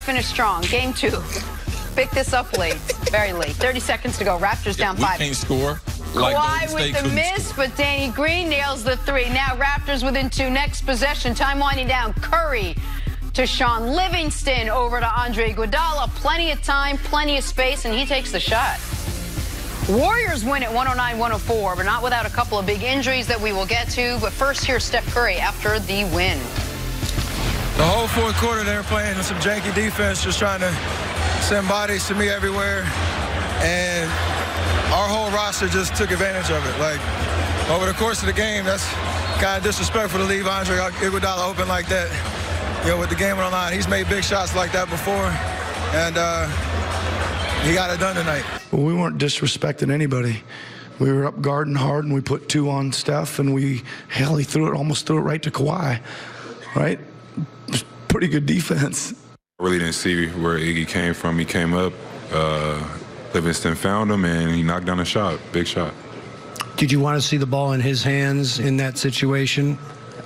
finished strong. Game 2. Pick this up late, very late. 30 seconds to go. Raptors down 5. We can't score. Kawhi with the miss, but Danny Green nails the 3. Now Raptors within 2. Next possession, time winding down. Curry to Sean Livingston over to Andre Iguodala. Plenty of time, plenty of space, and he takes the shot. Warriors win at 109-104, but not without a couple of big injuries that we will get to. But first, here's Steph Curry after the win. The whole fourth quarter, they were playing some janky defense, just trying to send bodies to me everywhere. And our whole roster just took advantage of it. Like, over the course of the game, that's kind of disrespectful to leave Andre Iguodala open like that. You know, with the game on the line, he's made big shots like that before, and he got it done tonight. Well, we weren't disrespecting anybody. We were up guarding hard, and we put 2 on Steph, and he almost threw it right to Kawhi, right? Pretty good defense. I really didn't see where Iggy came from. He came up, Livingston found him, and he knocked down a shot, big shot. Did you want to see the ball in his hands in that situation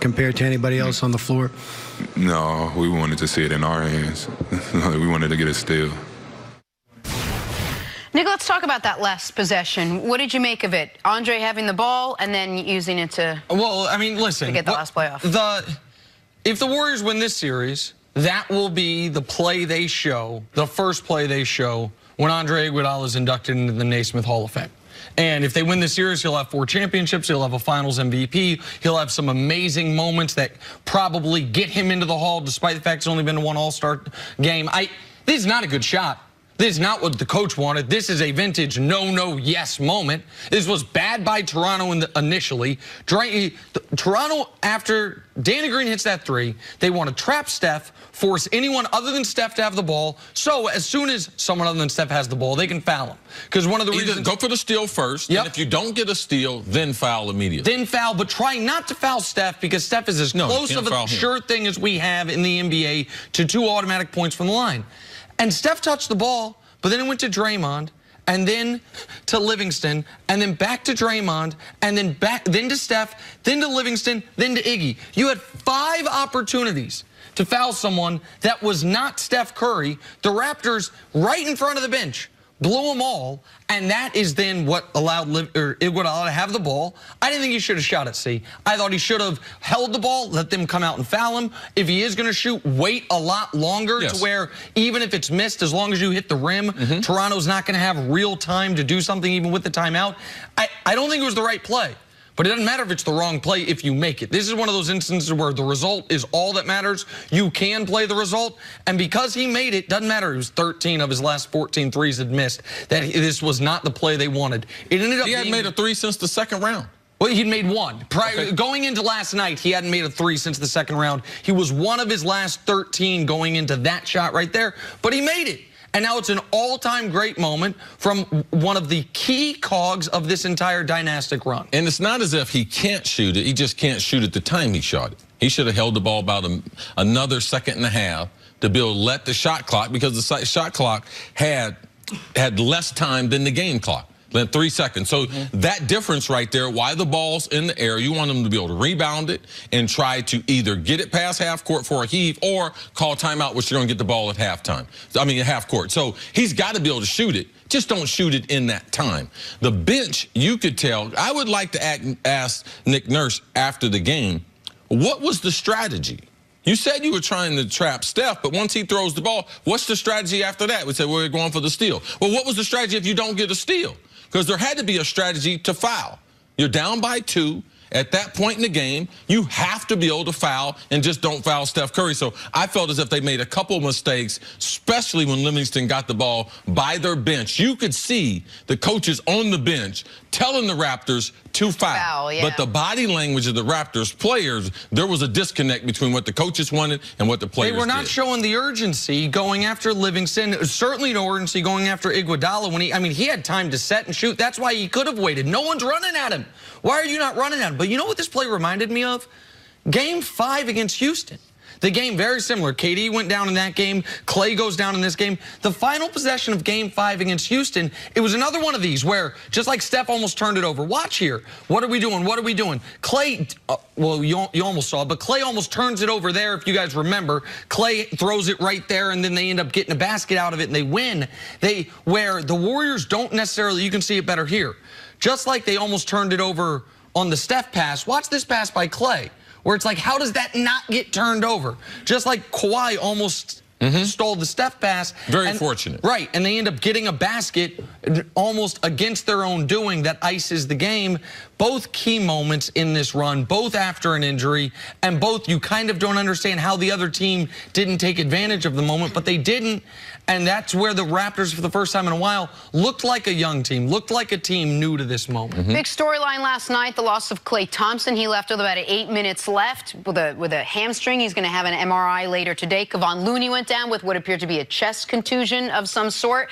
compared to anybody else on the floor? No, we wanted to see it in our hands. We wanted to get a steal. Nick, let's talk about that last possession. What did you make of it? Andre having the ball and then using it to... Well, I mean, listen. To get the last playoff. If the Warriors win this series, that will be the play they show, the first play they show when Andre Iguodala is inducted into the Naismith Hall of Fame. And if they win this series, he'll have 4 championships. He'll have a Finals MVP. He'll have some amazing moments that probably get him into the Hall, despite the fact he's only been to 1 All-Star game. This is not a good shot. This is not what the coach wanted. This is a vintage no-no-yes moment. This was bad by Toronto initially. Toronto, after Danny Green hits that 3, they want to trap Steph, force anyone other than Steph to have the ball. So as soon as someone other than Steph has the ball, they can foul him. Because one of the reasons... Go for the steal first, and if you don't get a steal, then foul immediately. Then foul, but try not to foul Steph, because Steph is as close of a sure thing as we have in the NBA to 2 automatic points from the line. And Steph touched the ball, but then it went to Draymond, and then to Livingston, and then back to Draymond, and then to Steph, then to Livingston, then to Iggy. You had 5 opportunities to foul someone that was not Steph Curry. The Raptors, right in front of the bench, blew them all, and that is then what allowed Iguodala to have the ball. I didn't think he should have shot at C. I thought he should have held the ball, let them come out and foul him. If he is going to shoot, wait a lot longer to where even if it's missed, as long as you hit the rim, Toronto's not going to have real time to do something even with the timeout. I don't think it was the right play. But it doesn't matter if it's the wrong play if you make it. This is one of those instances where the result is all that matters. You can play the result. And because he made it, doesn't matter. It was 13 of his last 14 threes had missed. That this was not the play they wanted. It ended up He hadn't made a 3 since the 2nd round. Well, he'd made 1. Going into last night, he hadn't made a 3 since the 2nd round. He was 1 of his last 13 going into that shot right there. But he made it. And now it's an all-time great moment from one of the key cogs of this entire dynastic run. And it's not as if he can't shoot it. He just can't shoot at the time he shot it. He should have held the ball about another 1.5 seconds to be able to let the shot clock, because the shot clock had less time than the game clock. 3 seconds. So that difference right there, why the ball's in the air, you want them to be able to rebound it and try to either get it past half court for a heave or call timeout, which you're going to get the ball at halftime. I mean, at half court. So he's got to be able to shoot it. Just don't shoot it in that time. The bench, you could tell. I would like to ask Nick Nurse after the game, what was the strategy? You said you were trying to trap Steph, but once he throws the ball, what's the strategy after that? We said, well, we're going for the steal. Well, what was the strategy if you don't get a steal? Because there had to be a strategy to foul. You're down by 2. At that point in the game, you have to be able to foul and just don't foul Steph Curry. So I felt as if they made a couple of mistakes, especially when Livingston got the ball by their bench. You could see the coaches on the bench telling the Raptors to foul. But the body language of the Raptors players, there was a disconnect between what the coaches wanted and what the players did. They were not showing the urgency going after Livingston. Certainly no urgency going after Iguodala when he had time to set and shoot. That's why he could have waited. No one's running at him. Why are you not running at him? But you know what this play reminded me of? Game 5 against Houston. The game, very similar. KD went down in that game. Klay goes down in this game. The final possession of Game 5 against Houston, it was another one of these where, just like Steph almost turned it over. Watch here. What are we doing? What are we doing? Klay, well, you almost saw it, but Klay almost turns it over there, if you guys remember. Klay throws it right there, and then they end up getting a basket out of it, and they win. Where the Warriors don't necessarily, you can see it better here. Just like they almost turned it over on the Steph pass, watch this pass by Klay, where it's like, how does that not get turned over? Just like Kawhi almost stole the Steph pass. Very fortunate. Right, and they end up getting a basket almost against their own doing that ices the game. Both key moments in this run, both after an injury, and both you kind of don't understand how the other team didn't take advantage of the moment, but they didn't. And that's where the Raptors, for the first time in a while, looked like a young team, looked like a team new to this moment. Big storyline last night, the loss of Klay Thompson. He left with about 8 minutes left with a hamstring. He's going to have an MRI later today. Kevon Looney went down with what appeared to be a chest contusion of some sort.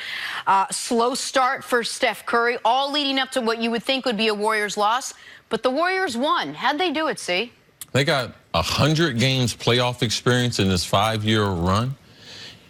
Slow start for Steph Curry, all leading up to what you would think would be a Warriors loss. But the Warriors won. How'd they do it, C? They got 100 games playoff experience in this 5-year run.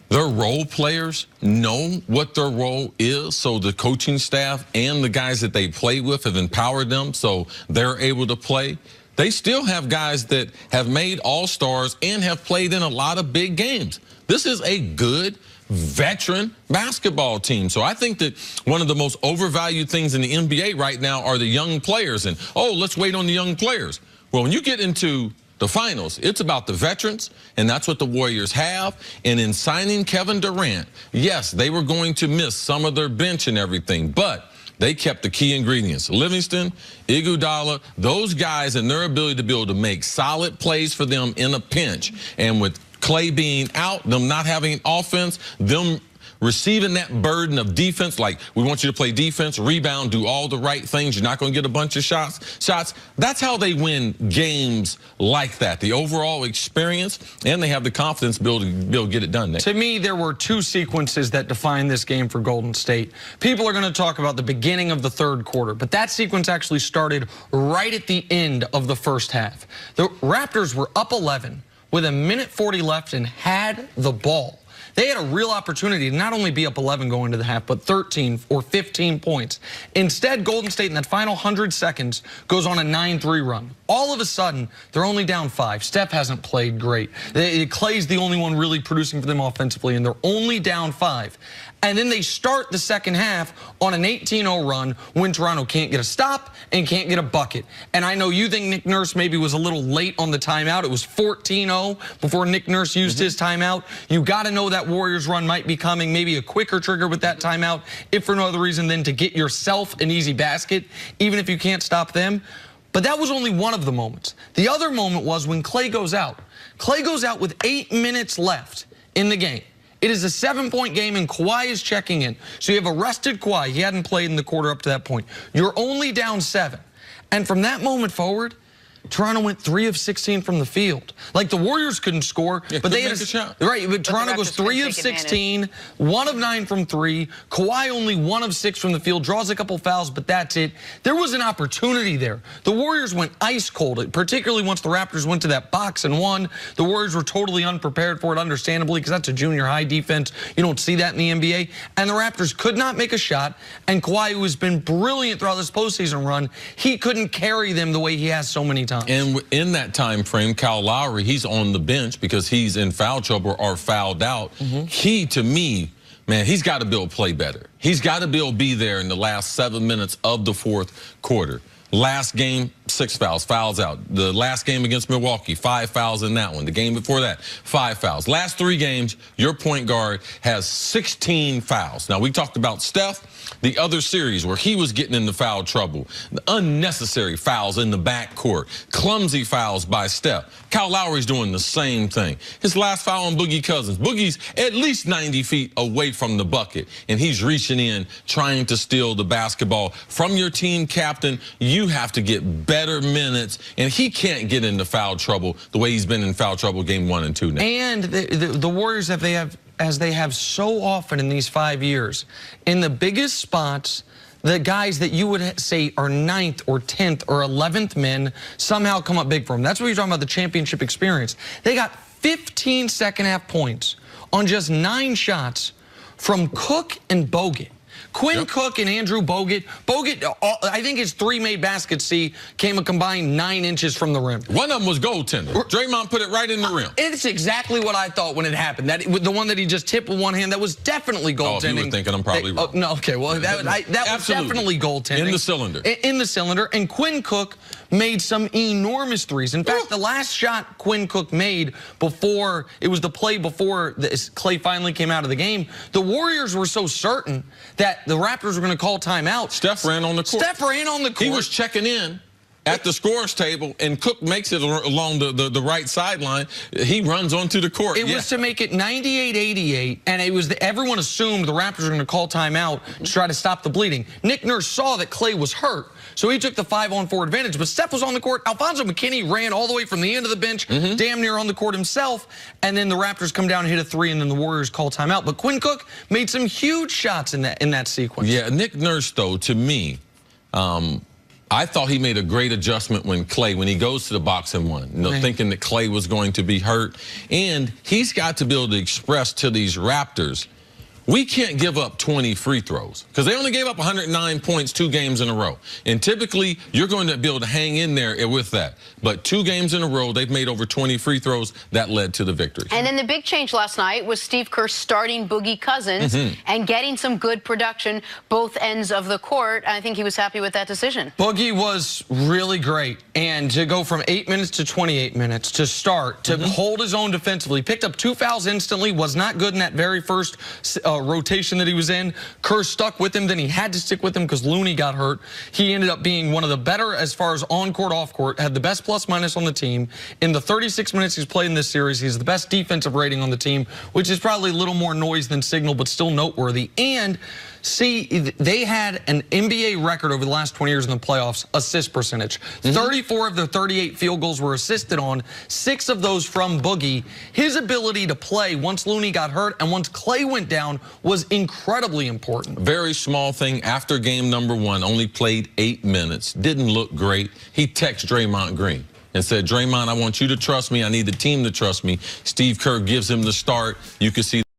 Their role players know what their role is, so the coaching staff and the guys that they play with have empowered them so they're able to play. They still have guys that have made all-stars and have played in a lot of big games. This is a good veteran basketball team. So I think that one of the most overvalued things in the NBA right now are the young players. And, oh, let's wait on the young players. Well, when you get into the finals, it's about the veterans, and that's what the Warriors have. And in signing Kevin Durant, yes, they were going to miss some of their bench and everything, but they kept the key ingredients. Livingston, Iguodala, those guys and their ability to be able to make solid plays for them in a pinch. And with Klay being out, them not having offense, them receiving that burden of defense, like we want you to play defense, rebound, do all the right things. You're not going to get a bunch of shots. That's how they win games like that. The overall experience, and they have the confidence to be able to get it done. Nick. To me, there were two sequences that define this game for Golden State. People are going to talk about the beginning of the third quarter, but that sequence actually started right at the end of the first half. The Raptors were up 11 with 1:40 left and had the ball. They had a real opportunity to not only be up 11 going to the half, but 13 or 15 points. Instead, Golden State in that final 100 seconds goes on a 9-3 run. All of a sudden, they're only down 5. Steph hasn't played great. Klay's the only one really producing for them offensively, and they're only down 5. And then they start the second half on an 18-0 run when Toronto can't get a stop and can't get a bucket. And I know you think Nick Nurse maybe was a little late on the timeout. It was 14-0 before Nick Nurse used his timeout. You got to know that Warriors run might be coming, maybe a quicker trigger with that timeout, if for no other reason than to get yourself an easy basket, even if you can't stop them. But that was only one of the moments. The other moment was when Klay goes out. Klay goes out with 8 minutes left in the game. It is a 7-point game, and Kawhi is checking in. So you have arrested Kawhi. He hadn't played in the quarter up to that point. You're only down 7. And from that moment forward, Toronto went 3 of 16 from the field. Like, the Warriors couldn't score, but they had a shot. Right, but Toronto goes 3 of 16, 1 of 9 from 3. Kawhi only 1 of 6 from the field, draws a couple fouls, but that's it. There was an opportunity there. The Warriors went ice cold, particularly once the Raptors went to that box and won. The Warriors were totally unprepared for it, understandably, because that's a junior high defense. You don't see that in the NBA. And the Raptors could not make a shot, and Kawhi, who has been brilliant throughout this postseason run, he couldn't carry them the way he has so many times. And in that time frame, Kyle Lowry, he's on the bench because he's in foul trouble or fouled out. He, to me, man, he's got to be able to play better. He's got to be able to be there in the last 7 minutes of the fourth quarter. Last game, 6 fouls, fouls out. The last game against Milwaukee, 5 fouls in that one. The game before that, 5 fouls. Last 3 games, your point guard has 16 fouls. Now, we talked about Steph, the other series where he was getting into foul trouble. The unnecessary fouls in the backcourt. Clumsy fouls by Steph. Kyle Lowry's doing the same thing. His last foul on Boogie Cousins. Boogie's at least 90 feet away from the bucket, and he's reaching in, trying to steal the basketball from your team captain. You have to get better minutes, and he can't get into foul trouble the way he's been in foul trouble game 1 and 2 now. And the Warriors, as they have so often in these 5 years, in the biggest spots, the guys that you would say are 9th or 10th or 11th men somehow come up big for them. That's what you're talking about, the championship experience. They got 15 second-half points on just 9 shots from Cook and Bogut. Quinn Cook and Andrew Bogut. Bogut, I think his 3 made baskets, came a combined 9 inches from the rim. One of them was goaltender. Draymond put it right in the rim. It's exactly what I thought when it happened. The one that he just tipped with one hand, that was definitely goaltending. Oh, if you were thinking I'm probably wrong. No, okay, well, that was definitely goaltending. In the cylinder. In the cylinder. And Quinn Cook made some enormous threes. In fact, the last shot Quinn Cook made before, it was the play before Klay finally came out of the game, the Warriors were so certain that the Raptors were going to call timeout. Steph ran on the court. Steph ran on the court. He was checking in at the scorer's table, and Cook makes it along the right sideline. He runs onto the court. It was to make it 98-88, and it was everyone assumed the Raptors were going to call timeout to try to stop the bleeding. Nick Nurse saw that Klay was hurt, so he took the 5-on-4 advantage. But Steph was on the court. Alfonso McKinney ran all the way from the end of the bench, damn near on the court himself, and then the Raptors come down and hit a 3, and then the Warriors call timeout. But Quinn Cook made some huge shots in that sequence. Yeah, Nick Nurse, though, to me, I thought he made a great adjustment when he goes to the box and one, thinking that Klay was going to be hurt. And he's got to be able to express to these Raptors, we can't give up 20 free throws, because they only gave up 109 points 2 games in a row. And typically, you're going to be able to hang in there with that. But 2 games in a row, they've made over 20 free throws. That led to the victory. And then the big change last night was Steve Kerr starting Boogie Cousins and getting some good production both ends of the court. I think he was happy with that decision. Boogie was really great. And to go from 8 minutes to 28 minutes, to start, to hold his own defensively, picked up 2 fouls instantly, was not good in that very first rotation that he was in. Kerr stuck with him, then he had to stick with him because Looney got hurt. He ended up being one of the better as far as on-court, off-court, had the best plus-minus on the team. In the 36 minutes he's played in this series, he's the best defensive rating on the team, which is probably a little more noise than signal, but still noteworthy. And see, they had an NBA record over the last 20 years in the playoffs, assist percentage. 34 of their 38 field goals were assisted on, 6 of those from Boogie. His ability to play once Looney got hurt and once Klay went down was incredibly important. Very small thing. After game number 1, only played 8 minutes. Didn't look great. He texted Draymond Green and said, Draymond, I want you to trust me. I need the team to trust me. Steve Kerr gives him the start. You can see